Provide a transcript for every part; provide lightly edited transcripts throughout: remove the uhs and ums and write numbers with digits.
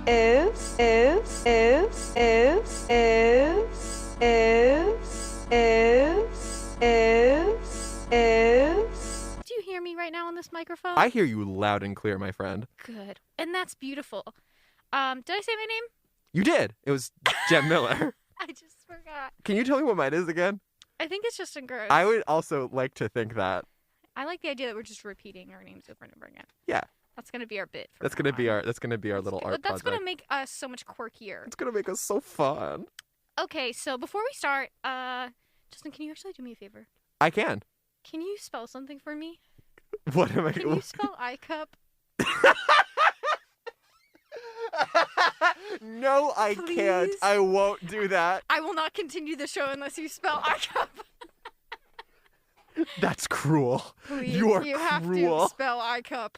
Do you hear me right now on this microphone? I hear you loud and clear, my friend. Good. And that's beautiful. Did I say my name? You did. It was Jem Miller. I just forgot. Can you tell me what mine is again? I think it's just gross. I would also like to think that. I like the idea that we're just repeating our names over and over again. Yeah. That's gonna be our bit. That's gonna be our little art project. That's gonna make us so much quirkier. It's gonna make us so fun. Okay, so before we start, Justin, can you actually do me a favor? I can. Can you spell something for me? What am I? Can you spell iCup? No, I Please? can't. I won't do that. I will not continue the show unless you spell iCup. That's cruel. Please, you are have cruel. to spell iCup.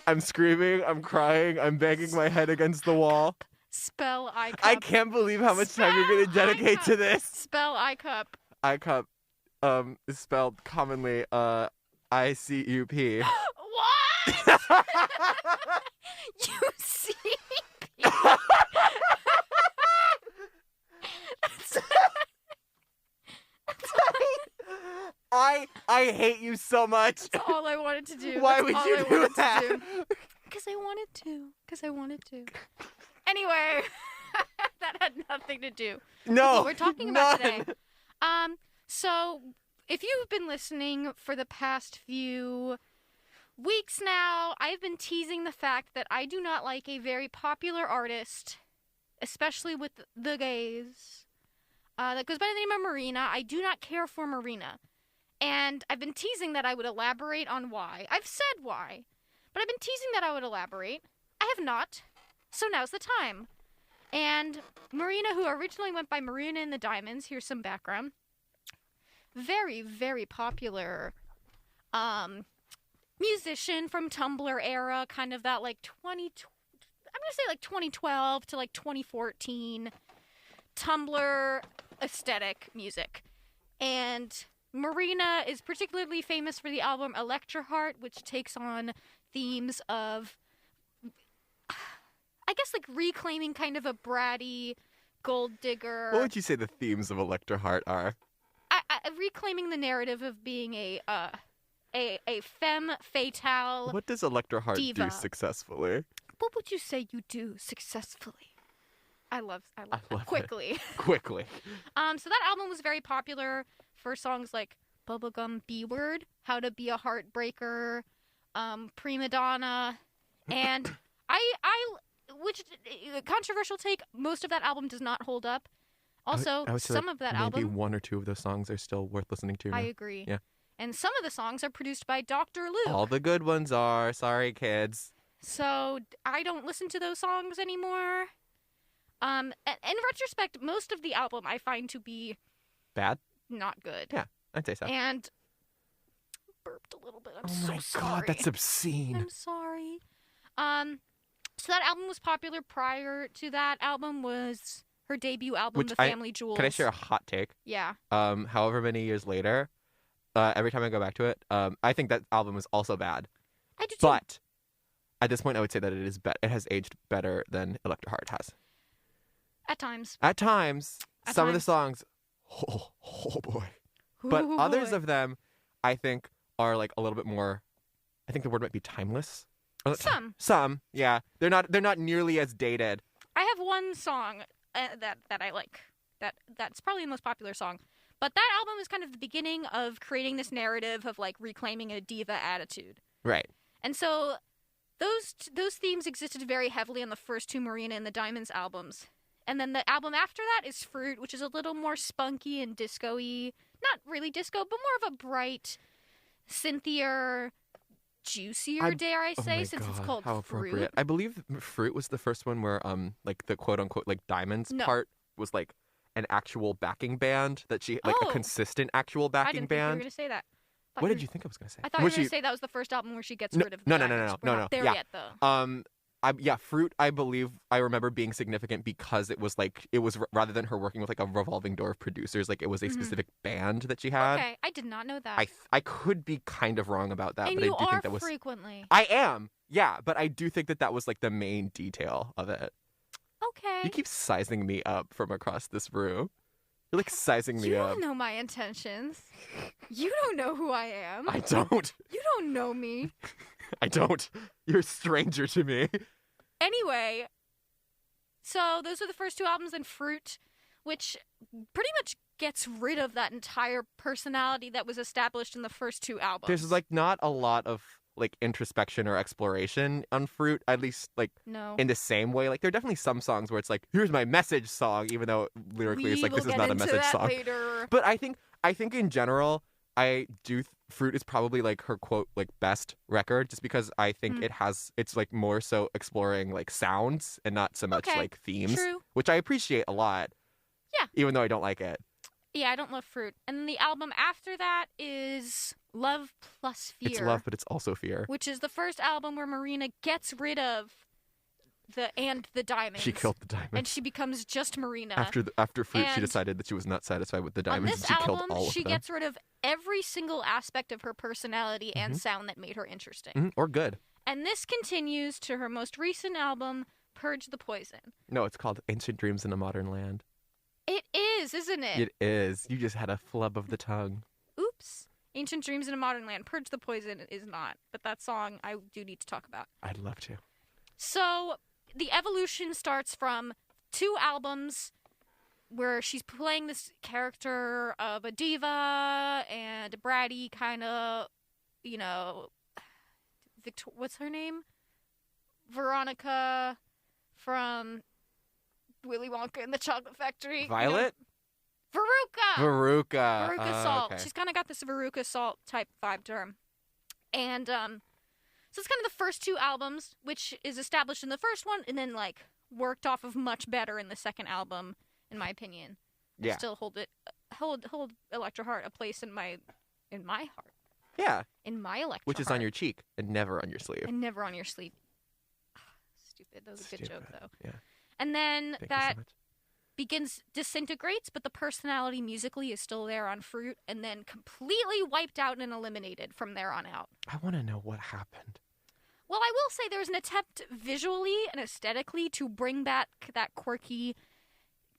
I'm screaming, I'm crying, I'm banging my head against the wall. Spell iCup. I can't believe how much time you're going to dedicate to this. Spell iCup. iCup is spelled commonly ICUP. What? UCP. I hate you so much. That's all I wanted to do. Why would you do that? Because I wanted to. Anyway, that had nothing to do with No. what we're talking about none. today. So if you've been listening for the past few weeks now, I've been teasing the fact that I do not like a very popular artist, especially with the gays, that goes by the name of Marina. I do not care for Marina. And I've been teasing that I would elaborate on why. I've said why, but I've been teasing that I would elaborate. I have not, so now's the time. And Marina, who originally went by Marina and the Diamonds, here's some background. Very, very popular musician from Tumblr era, kind of that like 2012 to like 2014 Tumblr aesthetic music. And Marina is particularly famous for the album Electra Heart, which takes on themes of, I guess, like reclaiming kind of a bratty gold digger. What would you say the themes of Electra Heart are? Reclaiming the narrative of being a femme fatale. What does Electra Heart diva. do successfully? What would you say you do successfully? I love love quickly. Quickly. So that album was very popular for songs like Bubblegum B-Word, How to Be a Heartbreaker, Prima Donna, and which controversial take, most of that album does not hold up. Also, I would say some like of that maybe album, one or two of those songs are still worth listening to. I now. agree. Yeah. And some of the songs are produced by Dr. Luke. All the good ones are. Sorry, kids. So I don't listen to those songs anymore. In retrospect, most of the album I find to be Bad? not good. Yeah, I'd say so. And burped a little bit. I'm oh so my sorry. god, that's obscene. I'm sorry. So that album was popular. Prior to that album was her debut album, The Family Jewels. Can I share a hot take? Yeah. However many years later, every time I go back to it, I think that album is also bad. I do too. But at this point, I would say that it has aged better than Electra Heart has. At times. At times, At some of the times. songs, oh boy. But Ooh, others boy. of them, I think, are like a little bit more. I think the word might be timeless. Some, yeah. They're not nearly as dated. I have one song that I like. That's probably the most popular song. But that album is kind of the beginning of creating this narrative of like reclaiming a diva attitude. Right. And so those themes existed very heavily on the first two Marina and the Diamonds albums. And then the album after that is Fruit, which is a little more spunky and disco-y. Not really disco, but more of a bright, synthier, juicier, dare I say, since it's called how Fruit. appropriate. I believe Fruit was the first one where like the quote unquote like Diamonds No. part was like an actual backing band that she like a consistent actual backing I didn't band. think you were going to say that. What did you think I was going to say? I thought you were going to say that was the first album where she gets rid of No. Diamonds. We're not there yet, though. Fruit, I believe I remember being significant because it was rather than her working with like a revolving door of producers, like it was a specific band that she had. Okay, I did not know that. I could be kind of wrong about that, and but you I do are think that was frequently. I am, yeah, but I do think that was like the main detail of it. Okay. You keep sizing me up from across this room. You're like sizing me up. You don't know my intentions. You don't know who I am. I don't. You don't know me. I don't. You're a stranger to me. Anyway, so those are the first two albums, and Fruit, which pretty much gets rid of that entire personality that was established in the first two albums. There's like not a lot of like introspection or exploration on Fruit, at least like in the same way. Like there are definitely some songs where it's like, here's my message song, even though lyrically it's like, this is not a message song. Later. But I think in general, I do Fruit is probably like her quote like best record, just because I think it's like more so exploring like sounds and not so much like themes, which I appreciate a lot. Yeah. Even though I don't like it. Yeah, I don't love Fruit. And then the album after that is Love Plus Fear. It's love, but it's also fear. Which is the first album where Marina gets rid of the diamonds. She killed the diamonds. And she becomes just Marina. After Fruit, she decided that she was not satisfied with the diamonds. On this and she album, killed all of them. she gets rid of every single aspect of her personality and sound that made her interesting. Or good. And this continues to her most recent album, Purge the Poison. No, it's called Ancient Dreams in a Modern Land. It is, isn't it? It is. You just had a flub of the tongue. Oops. Ancient Dreams in a Modern Land. Purge the Poison is not. But that song I do need to talk about. I'd love to. So the evolution starts from two albums where she's playing this character of a diva and a bratty kind of, what's her name? Veronica from Willy Wonka and the Chocolate Factory. Violet? Veruca Veruca Salt. Okay. She's kind of got this Veruca Salt type vibe to her. And so it's kind of the first two albums, which is established in the first one and then like worked off of much better in the second album, in my opinion. Yeah. I still hold Electra Heart a place in my heart. Yeah. In my Electra Which is heart. on your cheek and never on your sleeve. And never on your sleeve. Stupid. That was a good joke though. Yeah. And then Thank that you so much. disintegrates, but the personality musically is still there on Fruit, and then completely wiped out and eliminated from there on out. I want to know what happened. Well, I will say there's an attempt visually and aesthetically to bring back that quirky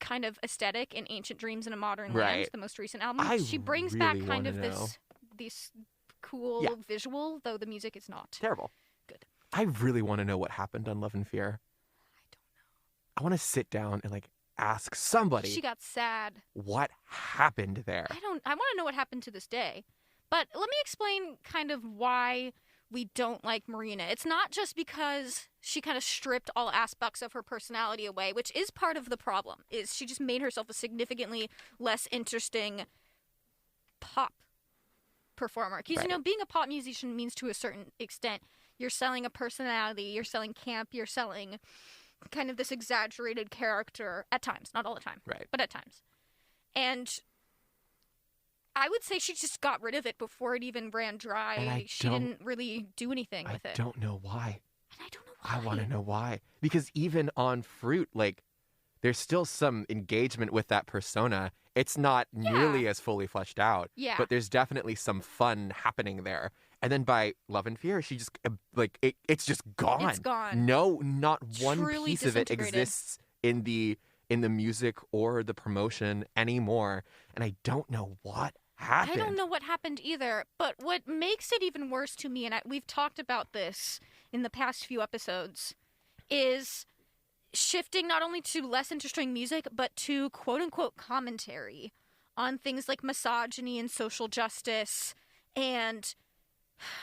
kind of aesthetic in Ancient Dreams in a Modern Land, the most recent album. She brings back kind of this cool visual, though the music is not. Terrible. Good. I really want to know what happened on Love and Fear. I don't know. I want to sit down and like ask somebody. She got sad. What happened there? I want to know what happened to this day. But let me explain kind of why we don't like Marina. It's not just because she kind of stripped all aspects of her personality away, which is part of the problem, is she just made herself a significantly less interesting pop performer. Because, being a pop musician means to a certain extent, you're selling a personality, you're selling camp, you're selling kind of this exaggerated character at times, not all the time, but at times. And I would say she just got rid of it before it even ran dry. She didn't really do anything with it. I don't know why. And I don't know why. I want to know why. Because even on Fruit, like, there's still some engagement with that persona. It's not nearly as fully fleshed out. Yeah. But there's definitely some fun happening there. And then by Love and Fear, she just, it's just gone. It's gone. No, not one Truly piece of it exists in the music or the promotion anymore. And I don't know what happened. I don't know what happened either. But what makes it even worse to me, and we've talked about this in the past few episodes, is shifting not only to less interesting music, but to quote-unquote commentary on things like misogyny and social justice. And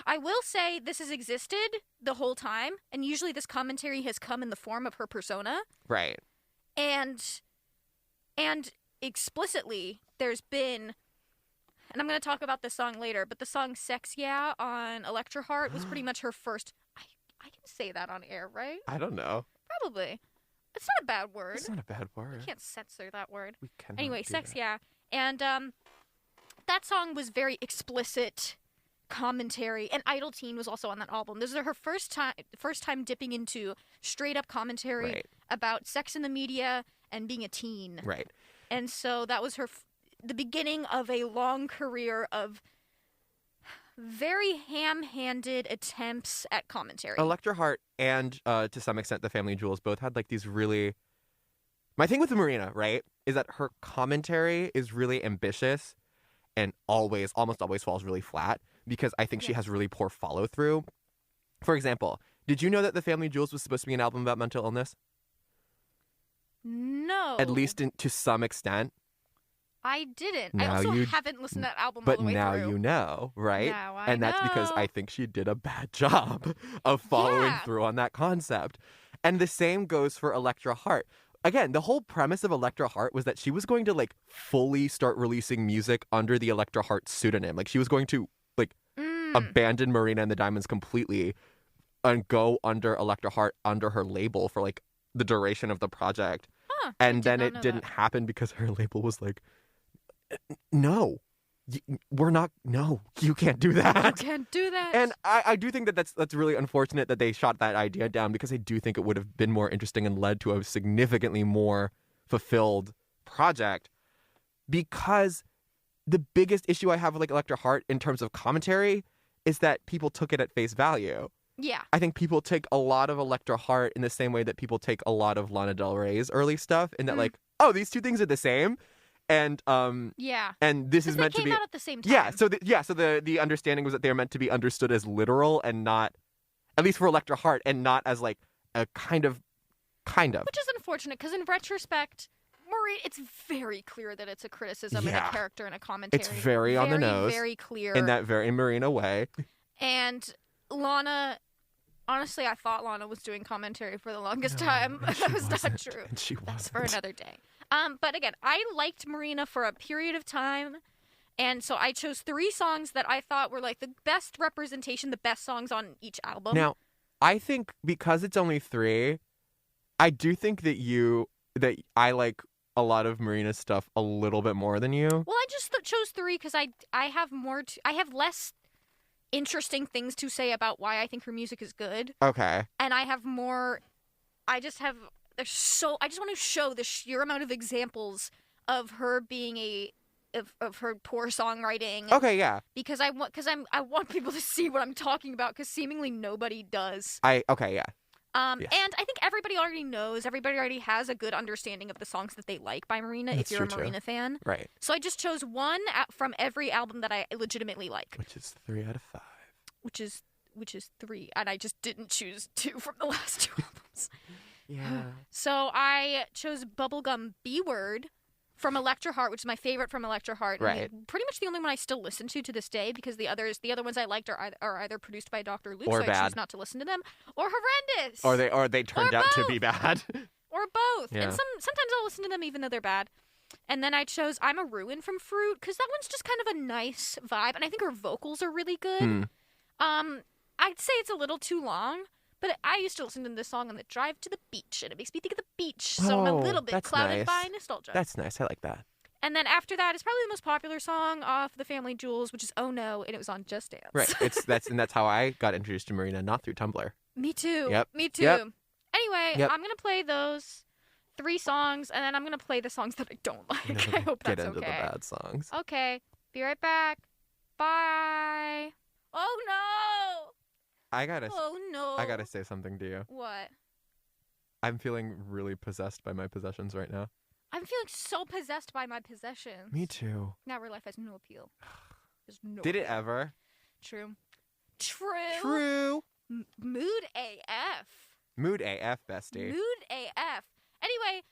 I will say this has existed the whole time, and usually this commentary has come in the form of her persona. Right. And explicitly, there's been, and I'm going to talk about this song later, but the song Sex Yeah on Electra Heart was pretty much her first, I can say that on air, right? I don't know. Probably. It's not a bad word. It's not a bad word. I can't censor that word. We cannot Anyway, do Sex that. Yeah. And that song was very explicit commentary, and Idle Teen was also on that album. This is her first time dipping into straight up commentary about sex in the media and being a teen. Right. And so that was the beginning of a long career of very ham-handed attempts at commentary. Electra Heart and, to some extent, The Family Jewels both had, like, these really... My thing with Marina, right, is that her commentary is really ambitious and almost always falls really flat because I think she has really poor follow-through. For example, did you know that The Family Jewels was supposed to be an album about mental illness? No. At least to some extent. I didn't. Now I also haven't listened to that album all the way through. But now you know, right? Now I and that's because I think she did a bad job of following through on that concept. And the same goes for Electra Heart. Again, the whole premise of Electra Heart was that she was going to, like, fully start releasing music under the Electra Heart pseudonym. Like, she was going to, like, abandon Marina and the Diamonds completely and go under Electra Heart under her label for, like, the duration of the project. Huh, and then it didn't happen because her label was like, no, you can't do that. You can't do that. And I do think that that's really unfortunate that they shot that idea down because I do think it would have been more interesting and led to a significantly more fulfilled project. Because the biggest issue I have with, like, Electra Heart in terms of commentary is that people took it at face value. Yeah. I think people take a lot of Electra Heart in the same way that people take a lot of Lana Del Rey's early stuff in that, like, oh, these two things are the same. And and this is meant to be. They came out at the same time. Yeah, so the understanding was that they were meant to be understood as literal and not, at least for Electra Heart, and not as, like, a kind of. Which is unfortunate because in retrospect, Marina, it's very clear that it's a criticism and a character and a commentary. It's very on the nose, very clear in that very Marina way. And Lana. Honestly, I thought Lana was doing commentary for the longest time. That was not true. And she wasn't. That's for another day. But again, I liked Marina for a period of time. And so I chose 3 songs that I thought were, like, the best representation, the best songs on each album. Now, I think because it's only 3, I do think that I like a lot of Marina's stuff a little bit more than you. Well, I just chose 3 because I have I have less interesting things to say about why I think her music is good. Okay. And I have more. I just want to show the sheer amount of examples of her being of her poor songwriting. Okay, yeah. Because I want people to see what I'm talking about because seemingly nobody does. Okay, yeah. And I think everybody already knows. Everybody already has a good understanding of the songs that they like by Marina. That's if you're true, a Marina fan, right? So I just chose one from every album that I legitimately like, which is 3 out of 5. Which is 3, and I just didn't choose 2 from the last 2 albums. Yeah. So I chose Bubblegum B-Word from Electra Heart, which is my favorite from Electra Heart. Right. And pretty much the only one I still listen to this day because the other ones I liked are either produced by Dr. Luke, or so bad. I choose not to listen to them, or horrendous. Or they turned out to be bad. Or both. Yeah. And sometimes I'll listen to them even though they're bad. And then I chose I'm a Ruin from Fruit because that one's just kind of a nice vibe, and I think her vocals are really good. I'd say it's a little too long, but I used to listen to this song on the drive to the beach, and it makes me think of the beach, so I'm a little bit clouded by nostalgia. That's nice. I like that. And then after that is probably the most popular song off The Family Jewels, which is Oh No, and it was on Just Dance. Right. That's how I got introduced to Marina, not through Tumblr. Me too. Yep. Me too. Yep. Anyway, I'm going to play those 3 songs, and then I'm going to play the songs that I don't like. I hope that's okay. Get into the bad songs. Okay. Be right back. Bye. Oh no! I gotta say something to you. What? I'm feeling really possessed by my possessions right now. I'm feeling so possessed by my possessions. Me too. Now real life has no appeal. Did it ever? True. Mood AF. Mood AF, bestie. Mood AF. Anyway,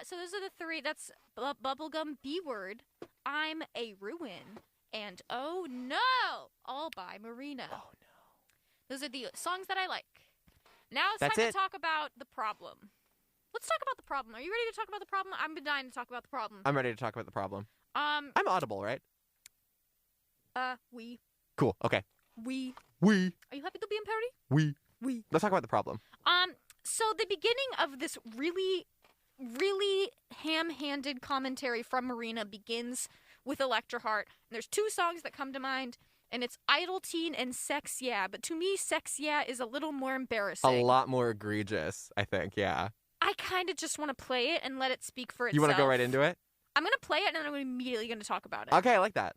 so those are the 3. That's Bubblegum B-Word, I'm a Ruin, and Oh No, all by Marina. Oh no. Those are the songs that I like. Now it's time to talk about the problem. Let's talk about the problem. Are you ready to talk about the problem? I've been dying to talk about the problem. I'm ready to talk about the problem. I'm audible, right? We. Cool, okay. We. Are you happy to be in parody? We. Let's talk about the problem. So the beginning of this really, really ham-handed commentary from Marina begins with Electra Heart. And there's 2 songs that come to mind. and it's Idle Teen and Sex Yeah. But to me, Sex Yeah is a little more embarrassing. A lot more egregious, I think, yeah. I kind of just want to play it and let it speak for itself. You want to go right into it? I'm going to play it, and then I'm immediately going to talk about it. Okay, I like that.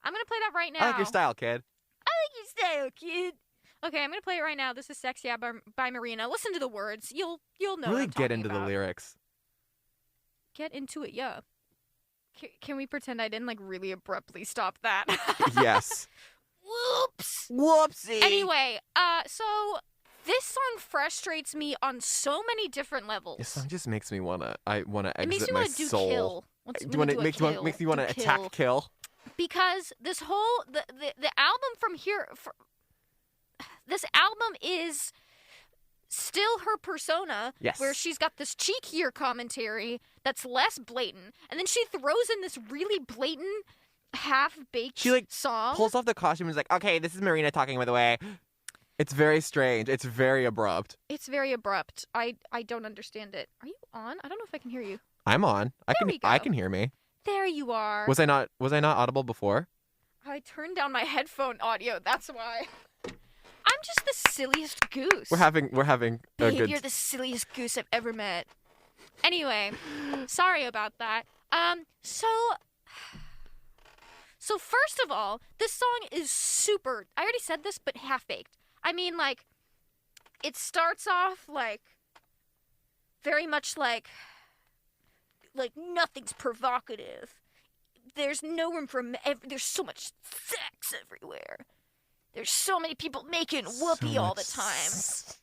I'm going to play that right now. I like your style, kid. I like your style, kid. Okay, I'm going to play it right now. This is Sex Yeah by Marina. Listen to the words. You'll know really what I'm get into about. the lyrics. Get into it, yeah. Can we pretend I didn't, like, really abruptly stop that? Yes. Whoops. Whoopsie. Anyway, so this song frustrates me on so many different levels. This song just makes me want to exit my soul. It makes me want to do kill. Makes me want to attack kill. Because this whole the album from here, this album is still her persona, yes, where she's got this cheekier commentary that's less blatant, and then she throws in this really blatant half-baked song. Pulls off the costume and is like, okay, this is Marina talking, by the way. It's very strange. It's very abrupt. It's very abrupt. I don't understand it. Are you on? I don't know if I can hear you. I'm on. I can hear me. There you are. Was I not audible before? I turned down my headphone audio. That's why. I'm just the silliest goose. We're having a good. You're the silliest goose I've ever met. Anyway, sorry about that. So first of all, this song is super. I already said this, but half-baked. I mean, like, it starts off like very much like nothing's provocative. There's no room for. There's so much sex everywhere. There's so many people making whoopee all the time.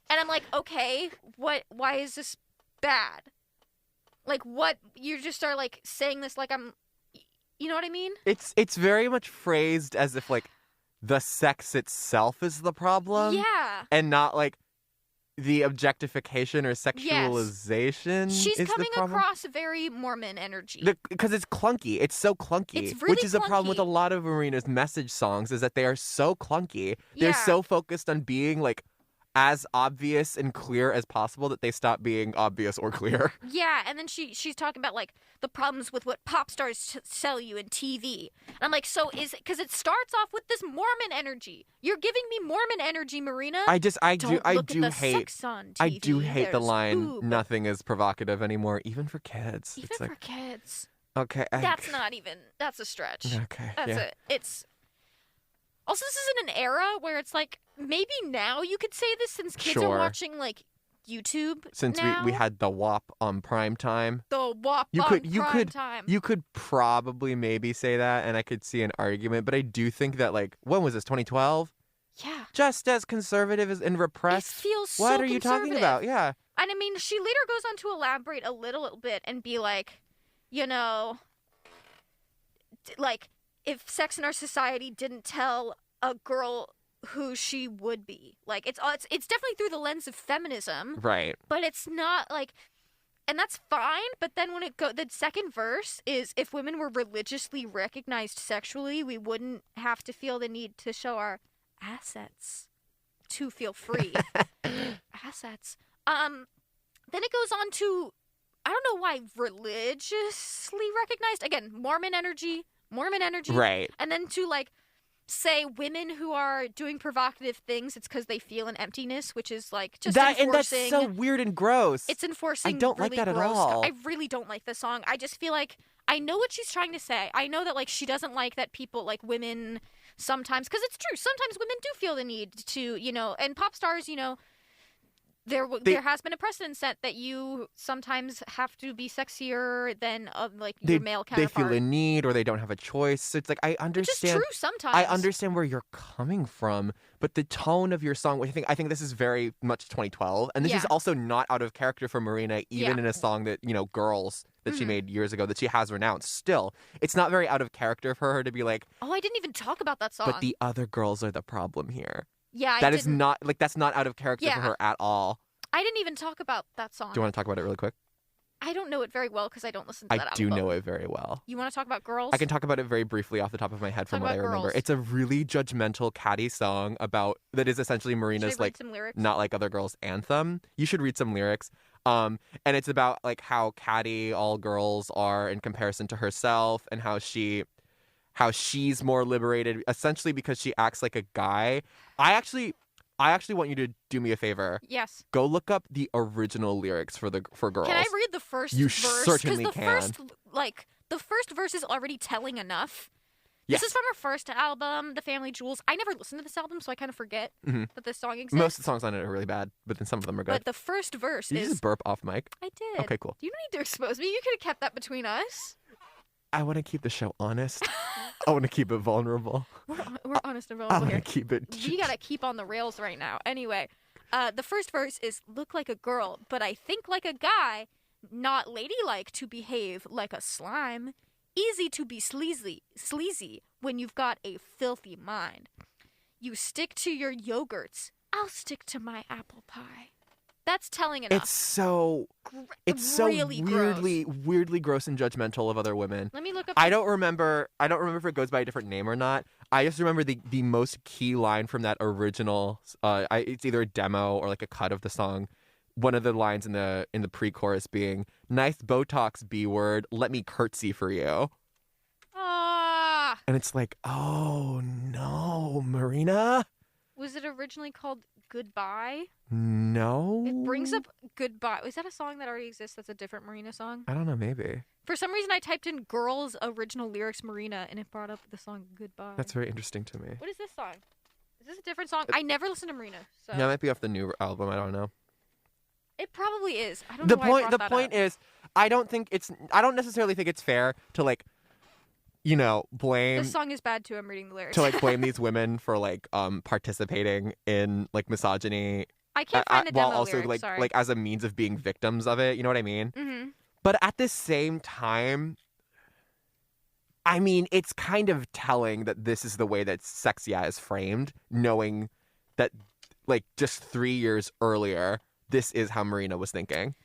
And I'm like, okay, why is this bad? Like, what? You just are, like, saying this like I'm... You know what I mean? It's very much phrased as if, like, the sex itself is the problem. Yeah. And not, like, the objectification or sexualization She's is coming the problem. across very Mormon energy. Because it's clunky. It's so clunky. It's really which is clunky. a problem with a lot of Marina's message songs, is that they are so clunky. They're so focused on being, like, as obvious and clear as possible that they stop being obvious or clear. Yeah, and then she's talking about, like, the problems with what pop stars sell you in TV. And I'm like, so is it... Because it starts off with this Mormon energy. You're giving me Mormon energy, Marina. I do hate sex on TV. I do hate the line, boob. nothing is provocative anymore, even for kids. Even for kids. Okay. That's a stretch. Okay. It's... Also, this is in an era where it's like, maybe now you could say this since kids are watching, like, YouTube since now. we had the WAP on prime time. The WAP on prime time. You could probably maybe say that, and I could see an argument, but I do think that, like, when was this, 2012? Yeah. Just as conservative as and repressed. It feels so What are you talking about? Yeah. And I mean, she later goes on to elaborate a little bit and be like, you know, like, if Sex in Our Society didn't tell a girl who she would be. Like, it's definitely through the lens of feminism. Right. But it's not, like... And that's fine, but then when the second verse is, if women were religiously recognized sexually, we wouldn't have to feel the need to show our assets to feel free. Assets. Then it goes on to, I don't know why, religiously recognized. Again, Mormon energy. Right. And then to, like, say women who are doing provocative things, it's because they feel an emptiness, which is, like, just enforcing. And that's so weird and gross. It's enforcing. I don't really like that gross at all. I really don't like this song. I just feel like I know what she's trying to say. I know that, like, she doesn't like that people, like, women sometimes, because it's true. Sometimes women do feel the need to, you know, and pop stars, you know, there has been a precedent set that you sometimes have to be sexier than your male counterpart. They feel a need or they don't have a choice. So it's like, I understand. Which is true sometimes. I understand where you're coming from, but the tone of your song, I think this is very much 2012, and this is also not out of character for Marina, even in a song that, you know, Girls, that she made years ago, that she has renounced. Still, it's not very out of character for her to be like, oh, I didn't even talk about that song. But the other girls are the problem here. Yeah, that's not out of character for her at all. I didn't even talk about that song. Do you want to talk about it really quick? I don't know it very well because I don't listen to that album. I do know it very well. You want to talk about Girls? I can talk about it very briefly off the top of my head from what I remember. It's a really judgmental, catty song that is essentially Marina's, like, not like other girls anthem. You should read some lyrics. And it's about, like, how catty all girls are in comparison to herself, and how she how she's more liberated, essentially because she acts like a guy. I actually want you to do me a favor. Yes. Go look up the original lyrics for girls. Can I read the first you verse? You certainly can. The first verse is already telling enough. Yes. This is from her first album, The Family Jewels. I never listened to this album, so I kind of forget that this song exists. Most of the songs on it are really bad, but then some of them are good. But the first verse Did you just burp off mic? I did. Okay, cool. You don't need to expose me. You could have kept that between us. I want to keep the show honest. I want to keep it vulnerable. We're honest and vulnerable here. I want to keep it... We gotta keep on the rails right now. Anyway, the first verse is, look like a girl, but I think like a guy, not ladylike to behave like a slime, easy to be sleazy when you've got a filthy mind. You stick to your yogurts, I'll stick to my apple pie. That's telling enough. It's so really weirdly gross and judgmental of other women. Let me look up. I don't remember if it goes by a different name or not. I just remember the most key line from that original. It's either a demo or like a cut of the song. One of the lines in the pre-chorus being "Nice Botox B word, let me curtsy for you." Ah. And it's like, oh no, Marina. Was it originally called Goodbye? No. It brings up Goodbye. Was that a song that already exists that's a different Marina song? I don't know, maybe. For some reason, I typed in girls' original lyrics Marina, and it brought up the song Goodbye. That's very interesting to me. What is this song? Is this a different song? I never listened to Marina. So. Yeah, it might be off the new album. I don't know. It probably is. I don't know why I brought that up. The point is, I don't necessarily think it's fair to blame. This song is bad too. I'm reading the lyrics. To blame these women for participating in misogyny. I can't find the demo while also lyrics, sorry. as a means of being victims of it. You know what I mean? Mm-hmm. But at the same time, I mean, it's kind of telling that this is the way that Sex Yeah is framed, knowing that just 3 years earlier, this is how Marina was thinking.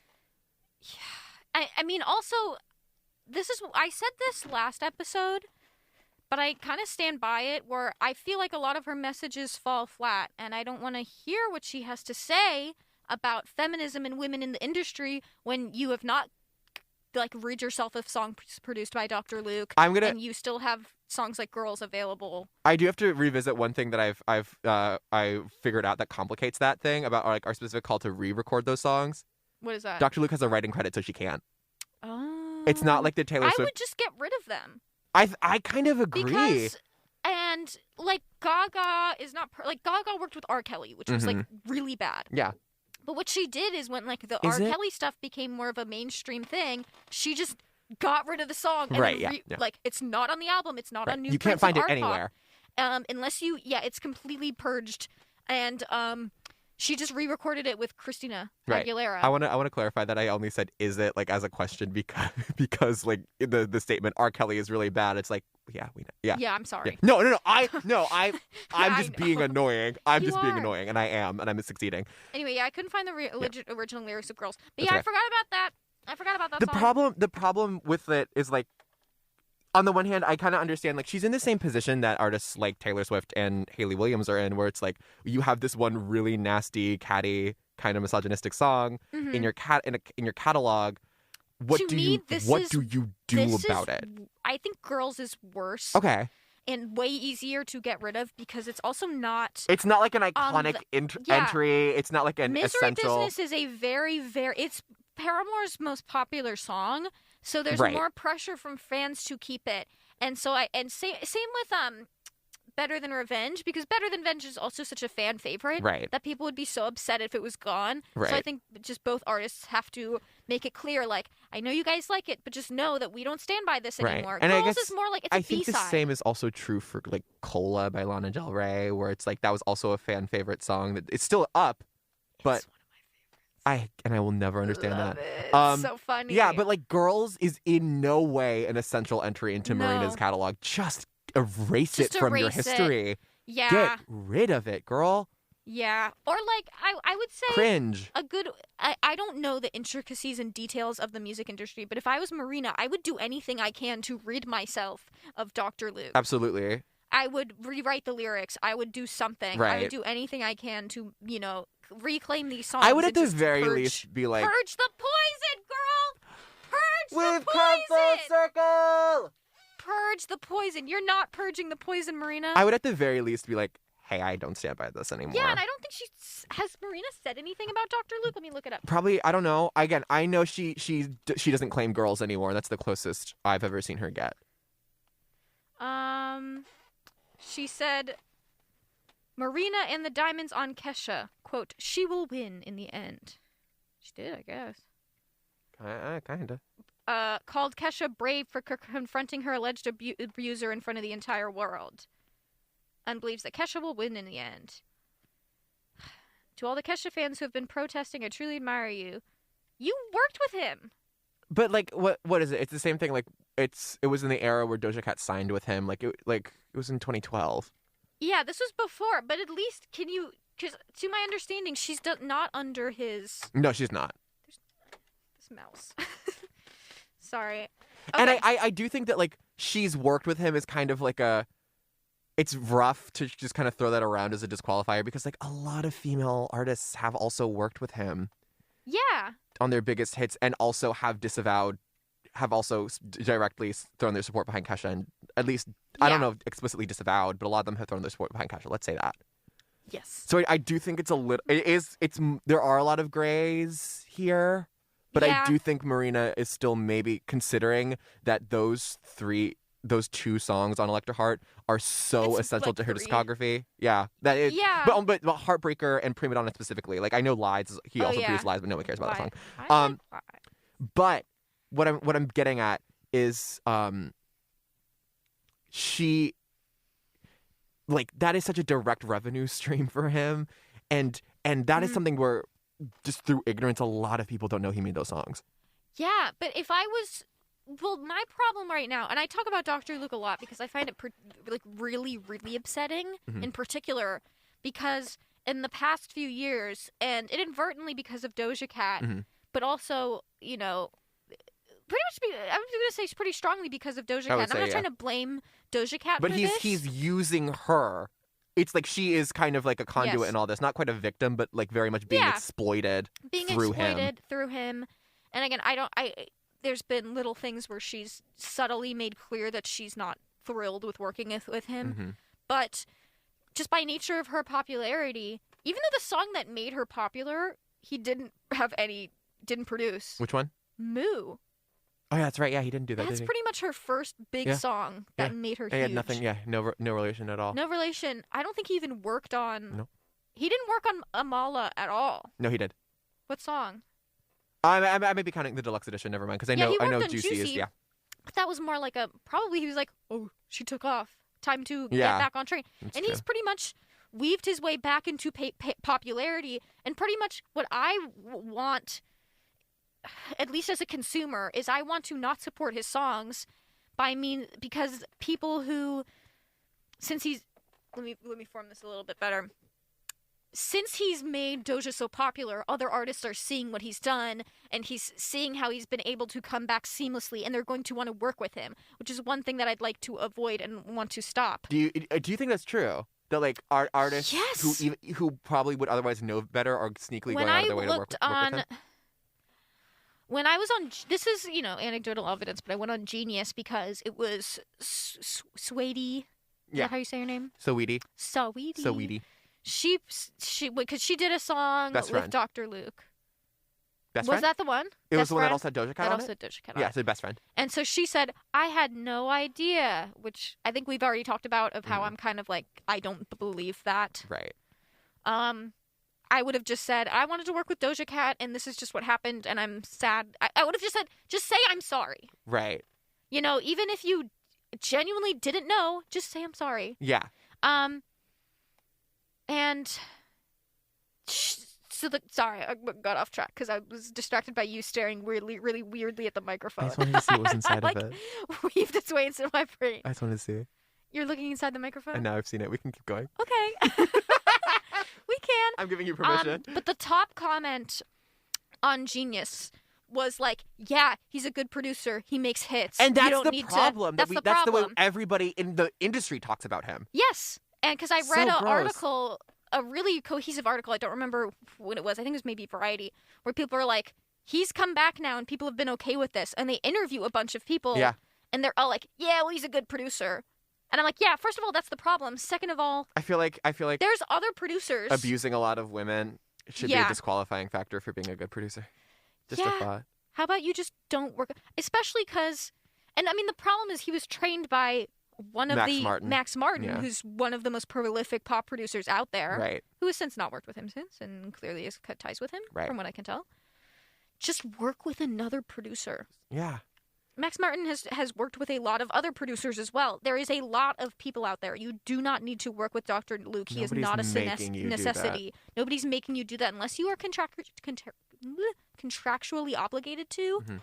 Yeah. I mean, also, I said this last episode, but I kind of stand by it, where I feel like a lot of her messages fall flat, and I don't want to hear what she has to say about feminism and women in the industry when you have not, rid yourself of songs produced by Dr. Luke, and you still have songs like Girls available. I do have to revisit one thing that I've figured out that complicates that thing about our specific call to re-record those songs. What is that? Dr. Luke has a writing credit, so she can't. Oh. It's not like the Taylor Swift. I would just get rid of them. I kind of agree. Gaga is not Gaga worked with R. Kelly, which was really bad. Yeah. But what she did is when the R. Kelly stuff became more of a mainstream thing, she just got rid of the song. And right. It's not on the album. It's not on New. You can't find it anywhere. Unless it's completely purged, and she just re-recorded it with Christina Aguilera. I want to clarify that I only said "is it" as a question because the statement R. Kelly is really bad. It's yeah, we know. Yeah. Yeah, I'm sorry. Yeah. No. I'm just being annoying. I'm just being annoying, and I'm succeeding. Anyway, I couldn't find the original lyrics of Girls, but I forgot about that. The song. The problem with it is on the one hand, I kind of understand, she's in the same position that artists like Taylor Swift and Hayley Williams are in, where it's you have this one really nasty, catty, kind of misogynistic song in your catalog. What do you do about it? I think Girls is worse. Okay. And way easier to get rid of because it's also not... It's not like an iconic entry. It's not like an Misery essential... Business is a very, very... It's Paramore's most popular song, so there's more pressure from fans to keep it. And so same with Better Than Revenge, because Better Than Revenge is also such a fan favorite that people would be so upset if it was gone. Right. So I think just both artists have to make it clear, I know you guys like it, but just know that we don't stand by this anymore. And Girls I guess, is more it's a I think B-side. the same is also true for Cola by Lana Del Rey, where it's that was also a fan favorite song. That it's still up, but it's one of my favorites. I will never understand Love that. It. It's so funny. Yeah, but Girls is in no way an essential entry into Marina's catalog. Just erase it from your history. Yeah. Get rid of it, girl. Yeah. Or I would say cringe. I don't know the intricacies and details of the music industry, but if I was Marina, I would do anything I can to rid myself of Dr. Luke. Absolutely. I would rewrite the lyrics. I would do something. Right. I would do anything I can to, reclaim these songs. I would at the very least be purge the poison, girl! Purge We've the poison! come full circle! purge the poison. You're not purging the poison, Marina. I would at the very least be like, hey, I don't stand by this anymore. Yeah, and I don't think has Marina said anything about Dr. Luke? Let me look it up. Probably, I don't know. Again, I know she doesn't claim girls anymore. That's the closest I've ever seen her get. She said, Marina and the diamonds on Kesha, quote, she will win in the end. She did, I guess. Kinda. Called Kesha brave for confronting her alleged abuser in front of the entire world. And believes that Kesha will win in the end. To all the Kesha fans who have been protesting, I truly admire you. You worked with him. But like, what is it? It's the same thing. Like, it was in the era where Doja Cat signed with him. Like, it was in 2012. Yeah, this was before. But at least, can you? Because to my understanding, she's not under his. No, she's not. There's this mouse. Sorry. Okay. And I do think that like she's worked with him as kind of like a. It's rough to just kind of throw that around as a disqualifier because like a lot of female artists have also worked with him. Yeah. On their biggest hits and also have also directly thrown their support behind Kesha and at least, I don't know, explicitly disavowed, but a lot of them have thrown their support behind Kesha. Let's say that. Yes. So I do think there are a lot of grays here, but I do think Marina is still maybe considering that those two songs on Electra Heart are so essential to her discography. Yeah. That is, but Heartbreaker and Prima Donna specifically. Like, I know Lies, he also produced Lies, but no one cares about that song. But what I'm getting at is she, like, that is such a direct revenue stream for him. And that is something where just through ignorance, a lot of people don't know he made those songs. Yeah, but if I was... Well, my problem right now, and I talk about Dr. Luke a lot because I find it really, really upsetting, in particular, because in the past few years, and inadvertently because of Doja Cat, but also, you know, pretty much, I'm going to say pretty strongly because of Doja Cat. I'm not trying to blame Doja Cat for this. But he's using her. It's like she is kind of like a conduit in all this. Not quite a victim, but like very much being exploited through him. And again, there's been little things where she's subtly made clear that she's not thrilled with working with him. But just by nature of her popularity, even though the song that made her popular, he didn't produce. Which one? Moo. Oh, yeah, that's right. Yeah, he didn't do that. That's pretty much her first big song that made her huge. He had nothing, no relation at all. No relation. I don't think he even worked on... No. He didn't work on Amala at all. No, he did. What song? I may be counting the deluxe edition. Never mind, because I know Juicy is But that was more like probably he was like, oh, she took off. Time to get back on train. That's true. He's pretty much weaved his way back into popularity. And pretty much what I want, at least as a consumer, is I want to not support his songs because people who, since he's, let me form this a little bit better. Since he's made Doja so popular, other artists are seeing what he's done, and he's seeing how he's been able to come back seamlessly, and they're going to want to work with him, which is one thing that I'd like to avoid and want to stop. Do you think that's true? That like artists who probably would otherwise know better are sneakily going out of their way to work with him? When I was on, this is anecdotal evidence, but I went on Genius because it was Saweetie. Is that how you say her name? Saweetie. She because she did a song with Dr. Luke. Best Friend? Was that the one? It was the one that also had Doja Cat on it? That also had Doja Cat on it. Yeah, it said Best Friend. And so she said, I had no idea, which I think we've already talked about of how I'm kind of like, I don't believe that. Right. I would have just said, I wanted to work with Doja Cat, and this is just what happened, and I'm sad. I would have just said, just say I'm sorry. Right. Even if you genuinely didn't know, just say I'm sorry. Yeah. And sorry, I got off track because I was distracted by you staring really, really weirdly at the microphone. I just wanted to see what was inside of it. Weaved its way into my brain. I just wanted to see. You're looking inside the microphone? And now I've seen it. We can keep going. Okay. We can. I'm giving you permission. But the top comment on Genius was like, yeah, he's a good producer. He makes hits. And that's the problem. That's the way everybody in the industry talks about him. Yes. And because I read an article, a really cohesive article, I don't remember when it was, I think it was maybe Variety, where people are like, he's come back now and people have been okay with this. And they interview a bunch of people. Yeah. And they're all like, yeah, well, he's a good producer. And I'm like, yeah, first of all, that's the problem. Second of all, I feel like there's other producers. Abusing a lot of women should be a disqualifying factor for being a good producer. Just a thought. How about you just don't work? Especially because, and I mean, the problem is he was trained by Max Martin, who's one of the most prolific pop producers out there. Right. Who has since not worked with him since and clearly has cut ties with him, from what I can tell. Just work with another producer. Yeah. Max Martin has worked with a lot of other producers as well. There is a lot of people out there. You do not need to work with Dr. Luke. He is not a necessity. Nobody's making you do that unless you are contractually obligated to. Mm-hmm.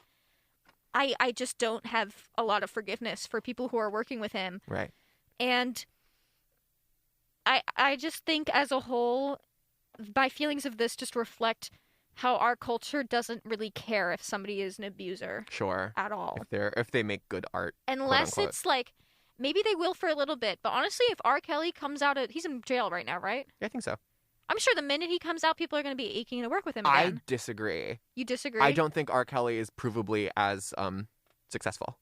I just don't have a lot of forgiveness for people who are working with him. Right. And I just think as a whole, my feelings of this just reflect how our culture doesn't really care if somebody is an abuser. Sure. At all. If they make good art. Unless it's like, maybe they will for a little bit. But honestly, if R. Kelly comes out, he's in jail right now, right? Yeah, I think so. I'm sure the minute he comes out, people are going to be aching to work with him again. I disagree. You disagree? I don't think R. Kelly is provably as successful.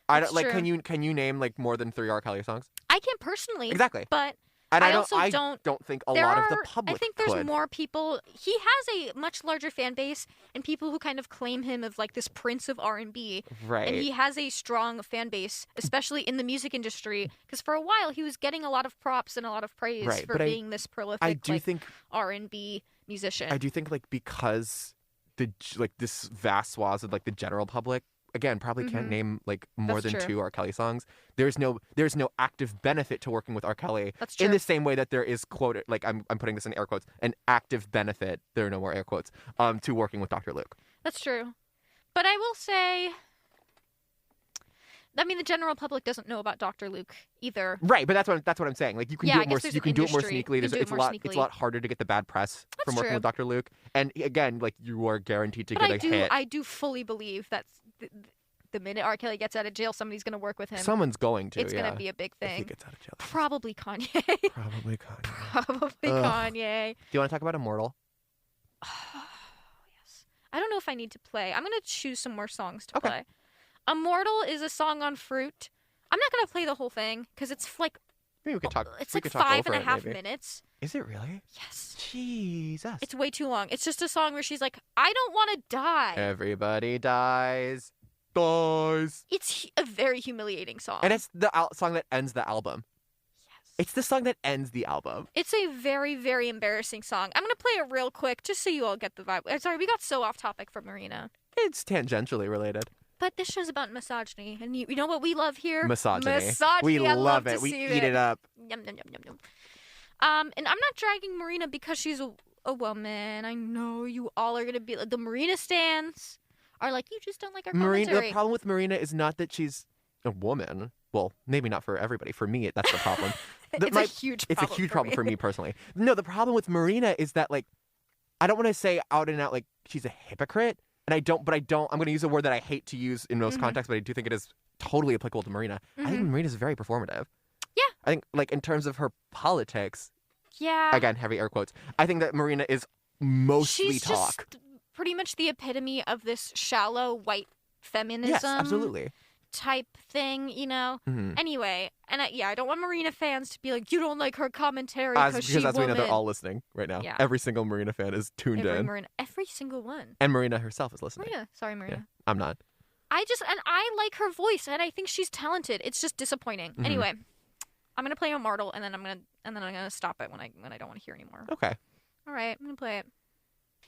That's like. True. Can you name like more than 3 R. Kelly songs? I can't personally. Exactly. But and I also don't think a lot of the public I think there's could. more people. He has a much larger fan base, and people who kind of claim him of like this prince of R&B. Right. And he has a strong fan base, especially in the music industry, because for a while he was getting a lot of props and a lot of praise for being this prolific think R&B musician. I do think like because this vast swath of like the general public, again, probably can't name like more than 2 R. Kelly songs. There's no active benefit to working with R. Kelly. That's true. In the same way that there is like I'm putting this in air quotes, an active benefit. There are no more air quotes. To working with Dr. Luke. That's true. But I will say, I mean, the general public doesn't know about Dr. Luke either. Right, but that's what I'm saying. Like you can do it more. You can do it more sneakily. It's a lot harder to get the bad press from working with Dr. Luke. And again, like you are guaranteed to get a hit. I do fully believe that the minute R. Kelly gets out of jail, somebody's going to work with him. Someone's going to. It's going to be a big thing. If he gets out of jail. Probably Kanye. Probably Kanye. Probably Kanye. Do you want to talk about Immortal? Oh, yes. I don't know if I need to play. I'm going to choose some more songs to play. Immortal is a song on Fruit. I'm not going to play the whole thing because it's like... Maybe we could talk. It's like 5.5 minutes. Is it really? Yes. Jesus. It's way too long. It's just a song where she's like, I don't want to die. Everybody dies. Dies. It's a very humiliating song. And it's the song that ends the album. Yes. It's the song that ends the album. It's a very, very embarrassing song. I'm going to play it real quick just so you all get the vibe. Sorry, we got so off topic from Marina. It's tangentially related. But this show's about misogyny. And you know what we love here? Misogyny. We love it. We eat it up. Yum, yum, yum, yum, yum. And I'm not dragging Marina because she's a woman. I know you all are going to be like, the Marina stans are like, you just don't like our commentary. The problem with Marina is not that she's a woman. Well, maybe not for everybody. For me, that's the problem. It's a huge problem for me personally. No, the problem with Marina is that, like, I don't want to say out and out, like, she's a hypocrite. And I'm going to use a word that I hate to use in most contexts, but I do think it is totally applicable to Marina. I think Marina is very performative. Yeah. I think, like, in terms of her politics. Yeah. Again, heavy air quotes. I think that Marina is mostly She's talk. Just pretty much the epitome of this shallow white feminism. Yes, absolutely. Type thing, you know? Anyway, and I don't want Marina fans to be like, you don't like her commentary because she's we know woman. they're all listening right now. Yeah. Every single Marina fan is tuned in. Every single one. And Marina herself is listening. Marina. Sorry, Marina. Yeah, I'm not. I like her voice, and I think she's talented. It's just disappointing. Anyway, I'm gonna play Immortal, and then I'm gonna stop it when I don't want to hear anymore. Okay. All right, I'm gonna play it.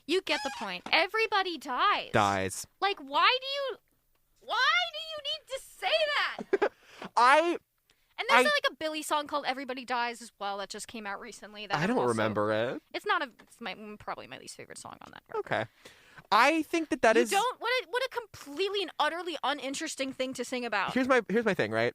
You get the point. Everybody dies. Dies. Like, why do you need to say that? And there's like a Billy song called "Everybody Dies" as well that just came out recently. That I don't remember it. It's probably my least favorite song on that record. Okay. I think that is. What a completely and utterly uninteresting thing to sing about. Here's my thing, right?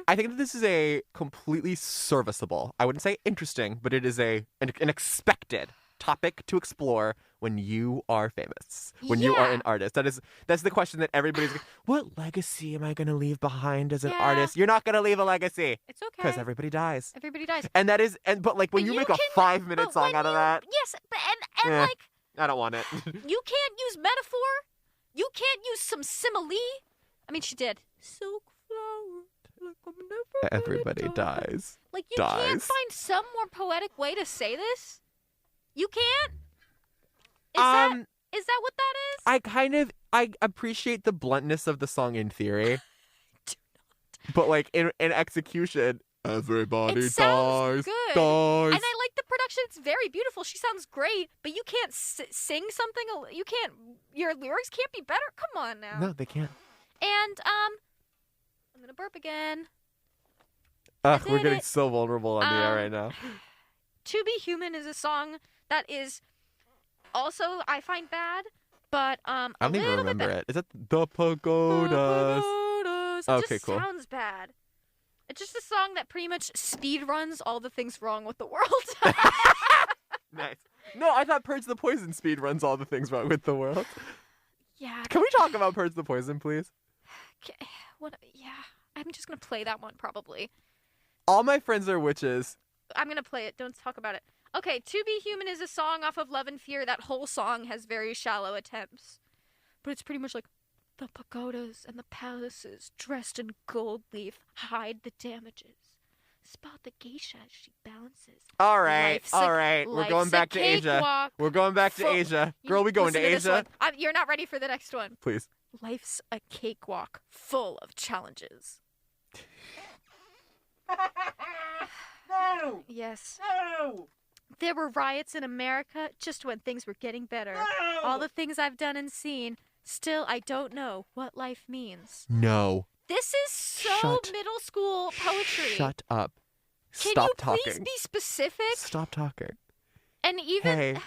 I think that this is a completely serviceable. I wouldn't say interesting, but it is an expected topic to explore when you are famous, when you are an artist. That's the question that everybody's like, what legacy am I going to leave behind as an artist? You're not going to leave a legacy. It's okay. Because everybody dies. Everybody dies. And that is, but like when you make a 5-minute song out of that. Yes, but like. I don't want it. You can't use metaphor. You can't use some simile. I mean, she did. Silk flower, like I'm never Everybody dies. Like, you can't find some more poetic way to say this? You can't? Is that what that is? I appreciate the bluntness of the song in theory. Do not. But, like, in execution, everybody it sounds good. dies. And I like the production. It's very beautiful. She sounds great, but you can't sing something. You can't, your lyrics can't be better. Come on now. No, they can't. And, I'm going to burp again. We're getting so vulnerable on the air right now. To Be Human is a song that is also, I find bad, but I don't even remember it. Is it The Pagodas? It okay, just cool. sounds bad. It's just a song that pretty much speed runs all the things wrong with the world. Nice. No, I thought Purge the Poison speed runs all the things wrong with the world. Yeah. Can we talk about Purge the Poison, please? Yeah. I'm just going to play that one, probably. All my friends are witches. I'm going to play it. Don't talk about it. Okay, To Be Human is a song off of Love and Fear. That whole song has very shallow attempts. But it's pretty much like, the pagodas and the palaces, dressed in gold leaf, hide the damages. Spot the geisha as she balances. All right. We're going back to Asia. We're going back to Asia. Girl, we going to Asia? You're not ready for the next one. Please. Life's a cakewalk full of challenges. No! Yes. No! There were riots in America just when things were getting better. No! All the things I've done and seen, still I don't know what life means. No. This is so middle school poetry. Shut up. Stop talking. Can you please be specific? Stop talking. And even...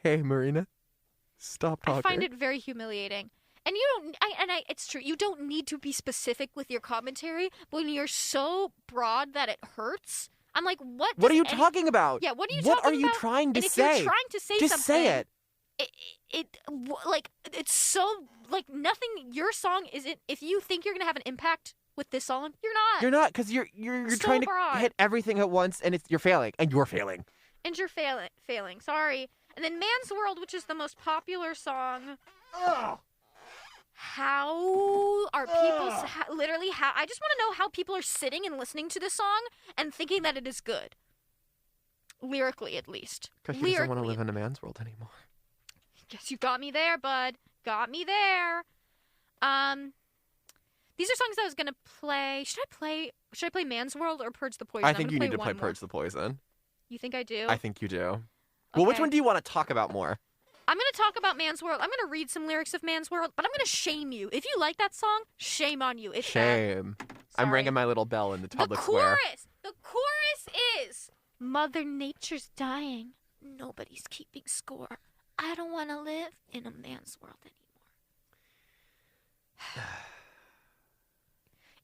Hey, Marina. Stop talking. I find it very humiliating. And it's true. You don't need to be specific with your commentary, but when you're so broad that it hurts, I'm like, what? What are you talking about? Yeah, what are you talking about? What are you trying to say? If you're trying to say just something, say it. It's so like nothing. Your song isn't. If you think you're gonna have an impact with this song, you're not. You're not, because you're trying to hit everything at once, and you're failing, and you're failing. And you're failing. Sorry. And then Man's World, which is the most popular song. Ugh. How are people literally? How I just want to know how people are sitting and listening to this song and thinking that it is good. Lyrically, at least. Because he doesn't want to live in a man's world anymore. Guess you got me there, bud. Got me there. These are songs I was gonna play. Should I play Man's World or Purge the Poison? I think you need to play Purge the Poison. You think I do? I think you do. Okay. Well, which one do you want to talk about more? I'm going to talk about Man's World. I'm going to read some lyrics of Man's World, but I'm going to shame you. If you like that song, shame on you. It's shame. I'm ringing my little bell in the public square. The chorus is, Mother Nature's dying. Nobody's keeping score. I don't want to live in a man's world anymore.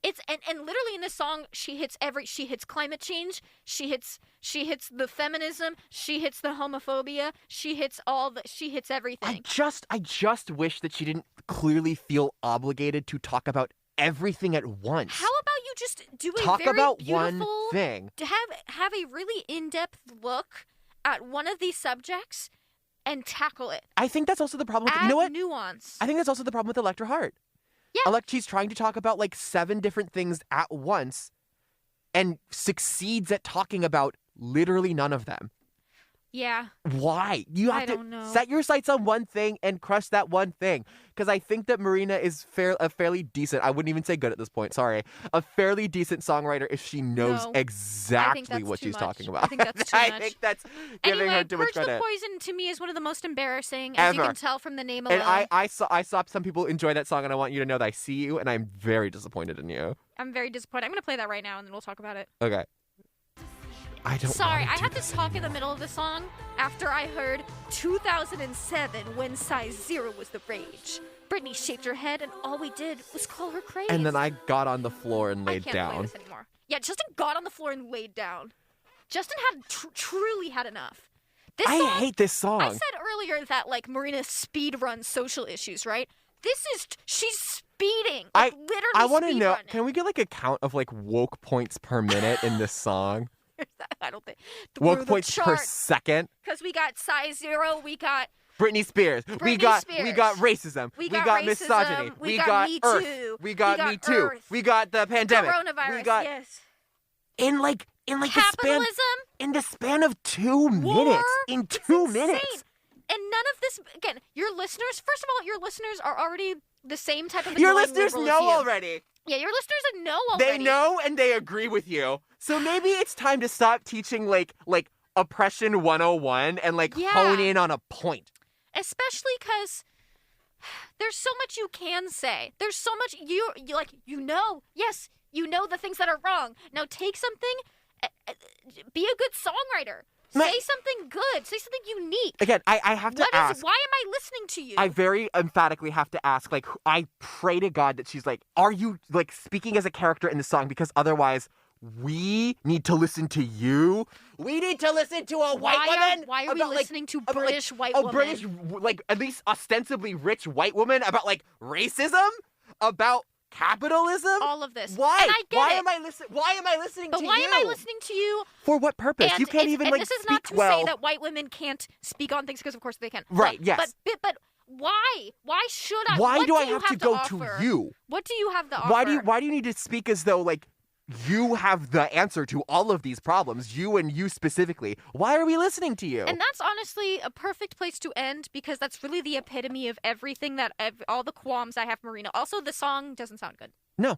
It's and literally in this song she hits climate change, she hits the feminism, she hits the homophobia, she hits everything. I just wish that she didn't clearly feel obligated to talk about everything at once. How about you just do talk very about beautiful, one thing. To have a really in-depth look at one of these subjects and tackle it. I think that's also the problem with you know what? Nuance. I think that's also the problem with Electra Hart. Yeah. She's trying to talk about like 7 different things at once and succeeds at talking about literally none of them. Yeah. Why? You have to set your sights on one thing and crush that one thing. Because I think that Marina is a fairly decent, I wouldn't even say good at this point, sorry, a fairly decent songwriter if she knows exactly what she's talking about. I think that's too much. I think that's giving her too much credit. Purge the Poison to me is one of the most embarrassing, as you can tell from the name alone. And I saw some people enjoy that song, and I want you to know that I see you, and I'm very disappointed in you. I'm very disappointed. I'm going to play that right now, and then we'll talk about it. Okay. Sorry, I had to talk in the middle of the song after I heard 2007 when size 0 was the rage. Britney shaped her head and all we did was call her crazy. And then I got on the floor and laid down. I can't play this anymore. Yeah, Justin got on the floor and laid down. Justin had truly had enough. I hate this song. I said earlier that like Marina speed runs social issues, right? She's speeding. Like, literally I want to know, running. Can we get like a count of like woke points per minute in this song? I don't think. Woke points per second? Because we got size 0, we got Britney Spears. We got racism. We got misogyny. We got Me Earth. Too. We got Me Too. Earth. We got the pandemic. Coronavirus. We got yes. in Capitalism. the span of 2 minutes. In 2 minutes. Insane. And none of this, again, your listeners, first of all, your listeners are already the same type of Your listeners know already. Yeah, your listeners know already. They know and they agree with you. So maybe it's time to stop teaching like oppression 101 and hone in on a point. Especially because there's so much you can say. There's so much yes, you know the things that are wrong. Now take something, be a good songwriter. Say something good. Say something unique. Again, I have to ask. Why am I listening to you? I very emphatically have to ask, I pray to God that she's are you, speaking as a character in the song? Because otherwise, we need to listen to you. We need to listen to a white woman. Why are we listening to British white woman? A British, at least ostensibly rich white woman about, racism? About capitalism? All of this. Why? And I get why it. am I listening to you? But why am I listening to you? For what purpose? And you can't even and this is not to speak well. say that white women can't speak on things, because of course they can. Right, yes. But why? Why should I? Why what do I you have to go offer? to you? What do you have to offer? Why do you need to speak as though you have the answer to all of these problems, you and you specifically? Why are we listening to you? And that's honestly a perfect place to end, because that's really the epitome of everything all the qualms I have, Marina. Also, the song doesn't sound good. No.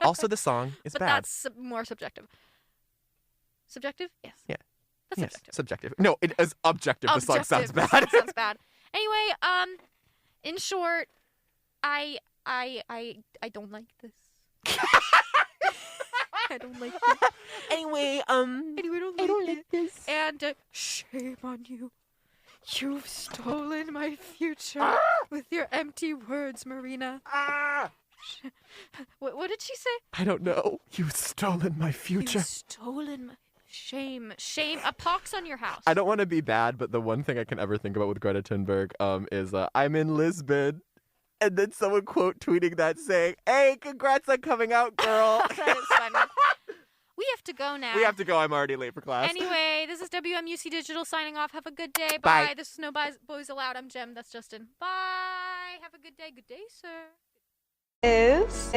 Also, the song is but bad. But that's more subjective. Subjective? Yes. Yeah. That's yes. subjective. Subjective. No, it is objective. The song sounds bad. The song sounds bad. Anyway, in short, I don't like this. I don't like this. Anyway, I don't like this. And shame on you. You've stolen my future with your empty words, Marina. What did she say? I don't know. You've stolen my future. You've stolen my... Shame. A pox on your house. I don't want to be bad, but the one thing I can ever think about with Greta Thunberg is I'm in Lisbon. And then someone tweeting that saying, hey, congrats on coming out, girl. That is funny. We have to go now. We have to go. I'm already late for class. Anyway, this is WMUC Digital signing off. Have a good day. Bye. Bye. This is No Boys Allowed. I'm Jem. That's Justin. Bye. Have a good day. Good day, sir. Is